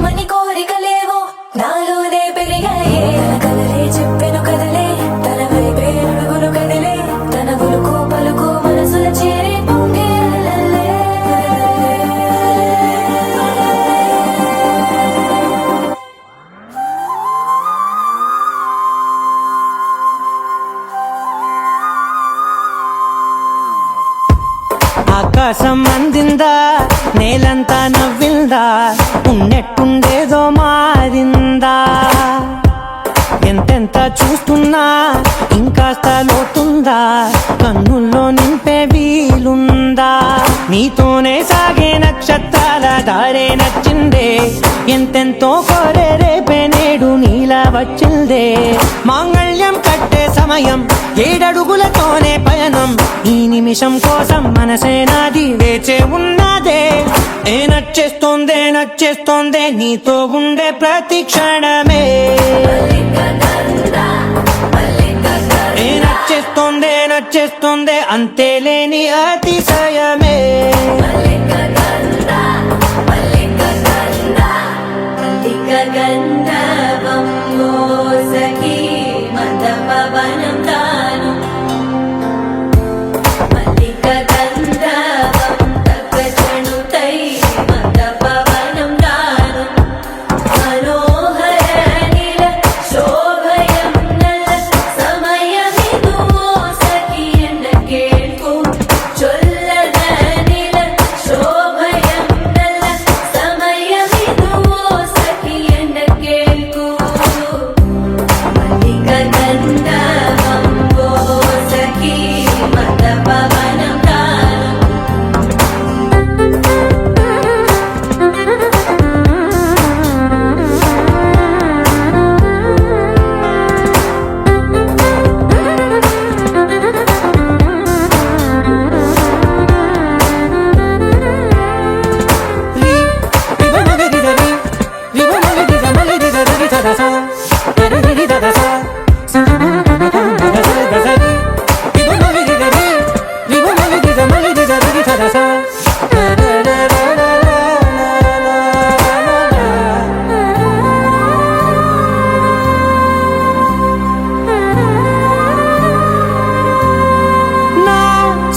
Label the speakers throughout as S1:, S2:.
S1: కమ్మని కోరికలేవో నాలోనే పెరిగాయే కలలే చెప్పెను కదలే తన వైపే అడుగులు కదిలే తన గులుకు పలుకు మనసుల చేరి పొంగేలల్లే
S2: ఆకాశం అందిందా నేలంతా నవ్విందా ఉన్నట్టుండేదో మారిందా ఎంతెంత చూస్తున్నా ఇంకాస్త లోతుందా కన్నుల్లో నింపే వీలుందా నీతోనే సాగే నక్షత్రాల దారే నచ్చిందే ఎంతెంతో కోరే రేపే నేడు నీలా వచ్చిందే మాంగళ్యం కట్టే సమయం ఏడడుగులతోనే పయనం ఈ నిమిషం కోసం మనసే నాది వేచే ఉన్నదే నచ్చేస్తోందే నీతో ఉండే ప్రతి క్షణమే నచ్చేస్తోందే అంతేలేని అతిశయమే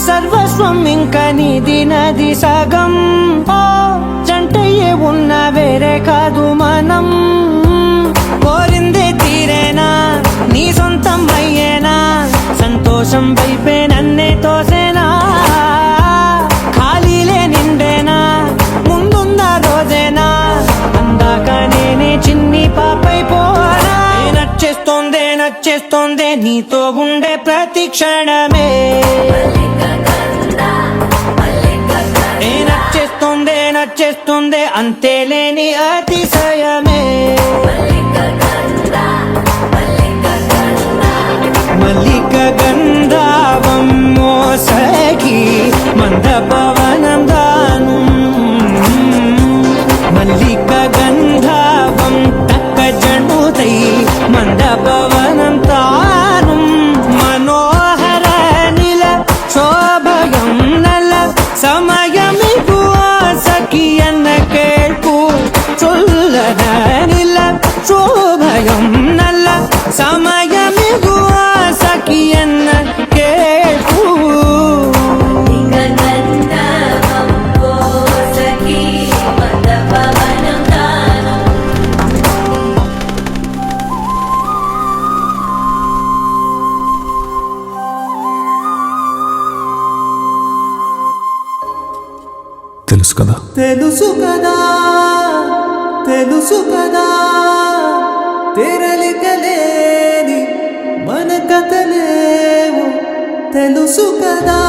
S2: సర్వస్వం ఇంక నీది నది సగం ఓ జంటయ్యే ఉన్న వేరే కాదు మనం కోరిందే తీరేనా నీ సొంతం అయ్యేనా సంతోషం వైపే నన్నే తోసేనా ఖాళీలే నిండేనా ముందున్న రోజేనా అందాక నేనే చిన్ని పాపై పోనా నచ్చేస్తోందే నీతో ఉండే ప్రతి క్షణమే నచ్చేస్తోందే అంతేలేని అతిశయమే మల్లిక గంధావం మోసగి మంద పవనం దాను మల్లిక గంధావం తక్క జణుతై మంద పవనం తాను మనోహర నిల శోభయం నల సమయమిగు సఖియన్న కేൾకు చొల్లనిల శోభయం నల్ల సమయమిగు సఖియన్న కేൾకు
S3: తెలుసు కదా తెరలికలేని మన కథలేవు తెలుసు కదా